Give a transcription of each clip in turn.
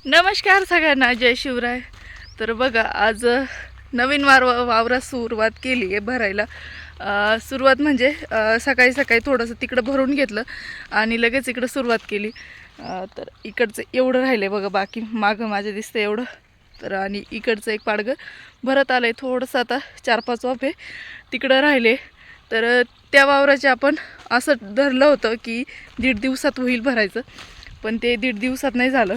नमस्कार सगळ्यांना, जय शिवराय. तर बघा, आज नवीन वावरात सुरुवात केली आहे भरायला. सुरुवात म्हणजे सकाळी सकाळी थोडंसं तिकडं भरून घेतलं आणि लगेच इकडं सुरुवात केली. तर इकडचं एवढं राहिलं आहे बघा, बाकी मागं माझं दिसतं एवढं. तर आणि इकडचं एक पाडगं भरत आलं आहे, थोडंसं आता 4-5 वाफे तिकडं राहिले. तर त्या वावराचे आपण असं धरलं होतं की 1.5 दिवसात होईल भरायचं, पण ते 1.5 दिवसात नाही झालं,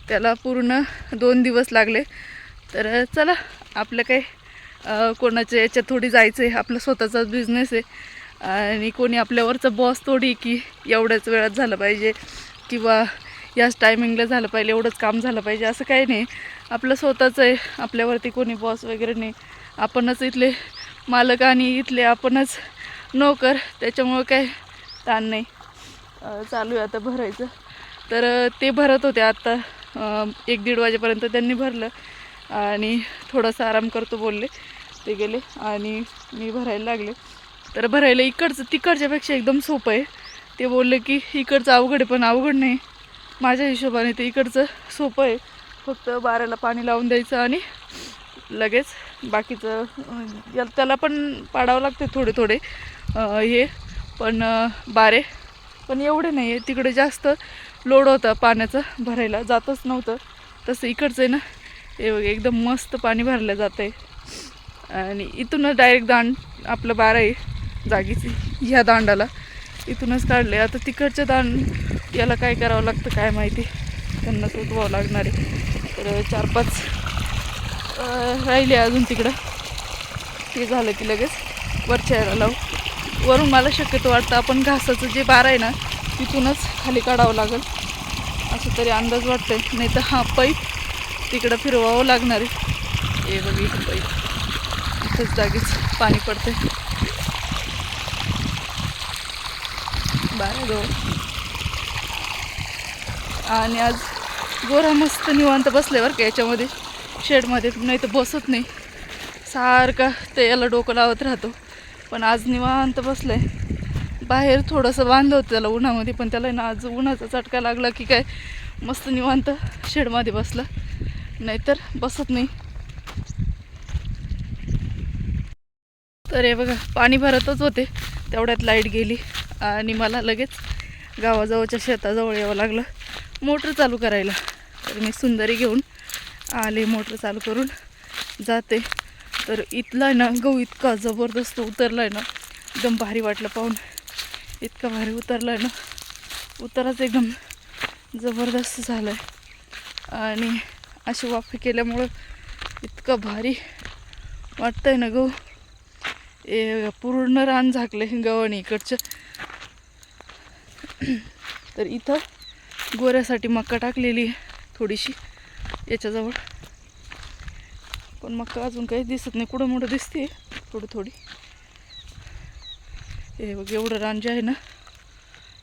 त्याला पूर्ण 2 दिवस लागले. तर चला, आपलं काही कोणाच्या याच्यात थोडी जायचं आहे, आपलं स्वतःचाच बिझनेस आहे आणि कोणी आपल्यावरचा बॉस थोडी की एवढ्याच वेळात झालं पाहिजे किंवा याच टायमिंगला झालं पाहिजे, एवढंच काम झालं पाहिजे, असं काही नाही. आपलं स्वतःचं आहे, आपल्यावरती कोणी बॉस वगैरे नाही. आपणच इथले मालक आणि इथले आपणच नोकर, त्याच्यामुळं काही ताण नाही. चालू आहे आता भरायचं. तर ते भरत होते आत्ता 1-1.5 वाजेपर्यंत त्यांनी भरलं आणि थोडासा आराम करतो बोलले, ते गेले आणि मी भरायला लागले. तर भरायला इकडचं तिकडच्यापेक्षा एकदम सोपं आहे. ते बोलले की इकडचं अवघड आहे, पण अवघड नाही. माझ्या हिशोबाने ते इकडचं सोपं आहे. फक्त बाऱ्याला पाणी लावून द्यायचं आणि लगेच बाकीचं त्याला पण पाडावं लागते थोडे थोडे हे पण बारे, पण एवढे नाही आहे. तिकडे जास्त लोड होता पाण्याचं, भरायला जातच नव्हतं. तसं इकडचं आहे ना, हे एकदम मस्त पाणी भरलं जातं आहे आणि इथूनच डायरेक्ट दांड आपलं बारा आहे जागीची, ह्या दांडाला इथूनच काढले. आता तिकडचं दांड याला काय करावं लागतं काय माहिती, त्यांना शोधवावं लागणार आहे. तर 4-5 राहिले अजून तिकडं, ते झालं की लगेच वरच्या यायला लावू. वरून मला शक्यतो वाटतं आपण घासाचं जे बारा आहे ना तिथूनच खाली काढावं लागेल असं तरी अंदाज वाटतंय, नाही तर हा पाईप तिकडं फिरवावं लागणार आहे. हे बघ, पाईप इथंच जागीच पाणी पडते बाराजवळ. आणि आज गोरा मस्त निवांत बसल्यावर का याच्यामध्ये शेडमध्ये, नाही तर बसत नाही, सारखा ते याला डोकं लावत राहतो. पण आज निवांत बसलाय. बाहेर थोडंसं बांधलं होतं त्याला उन्हामध्ये, पण त्याला ना आज उन्हाचा चटका लागला की काय मस्त निवांत शेडमध्ये बसला, नाहीतर बसत नाही. तर हे बघा, पाणी भरतच होते तेवढ्यात लाईट गेली आणि मला लगेच गावाजवळच्या शेताजवळ यावं लागलं मोटर चालू करायला. तर मी सुंदरी घेऊन आले, मोटर चालू करून जाते. तर इथला आहे ना गहू इतका जबरदस्त उतरला आहे ना, एकदम भारी वाटलं पाहून. इतका भारी उतरला आहे ना, उताराच एकदम जबरदस्त झाला आहे आणि अशी वाफे केल्यामुळं इतकं भारी वाटतं आहे ना गहू. पूर्ण रान झाकले गव्हाणी इकडचं. तर इथं गोऱ्यासाठी मक्का टाकलेली थोडीशी याच्याजवळ, पण मक्का अजून काही दिसत नाही, कुठं मोठं दिसते थोडी थोडी. हे बघ, एवढं रान जे आहे ना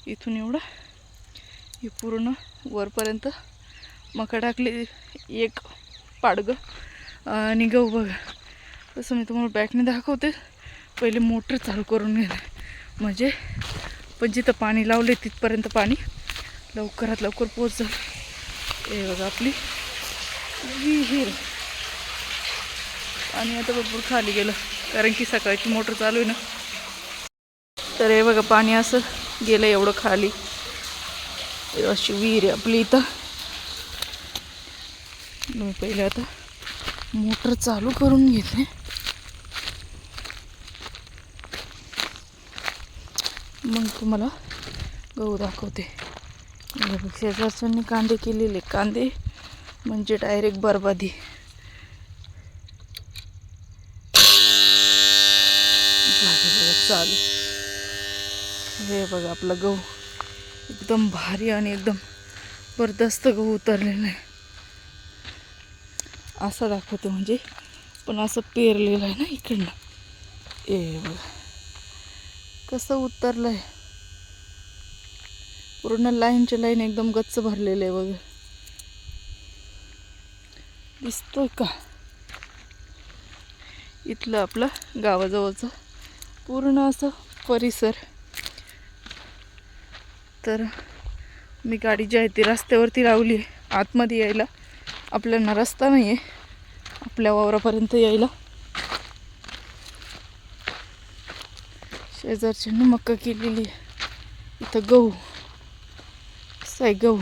इथून एवढं हे पूर्ण वरपर्यंत मका टाकले, एक पाडगं आणि गहू. बघा तसं मी तुम्हाला बॅकने दाखवते. पहिले मोटर चालू करून घेणे म्हणजे पण जिथं पाणी लावले तिथपर्यंत पाणी लवकरात लवकर पोचल. हे बघा आपली विहीर, आणि आता भरपूर खाली गेलं कारण की सकाळची मोटर चालू आहे ना. तर हे बघा, पाणी असं गेलं एवढं खाली. अशी विहीर आहे आपली इथं. मी पहिले आता मोटर चालू करून घेते, मग तुम्हाला गहू दाखवते. शेजारच्यांनी कांदे केलेले, कांदे म्हणजे डायरेक्ट बरबादी. चालू हे बघा, आपला गहू एकदम भारी आणि एकदम जबरदस्त गहू उतरलेला आहे. असं दाखवते म्हणजे, पण असं पेरलेलं आहे ना इकडनं. हे बघा कसं उतरलं आहे, पूर्ण लाईनच्या लाईन एकदम गच्च भरलेलं आहे बघा. दिसतोय का? इथलं आपलं गावाजवळचं पूर्ण असं परिसर. तर मी गाडी जी आहे ती रस्त्यावरती लावली आहे आतमध्ये यायला आपल्याला रस्ता नाही आहे आपल्या वावरापर्यंत यायला. शेजारच्यानं मक्का केलेली आहे. इथं गहू, साय गहू.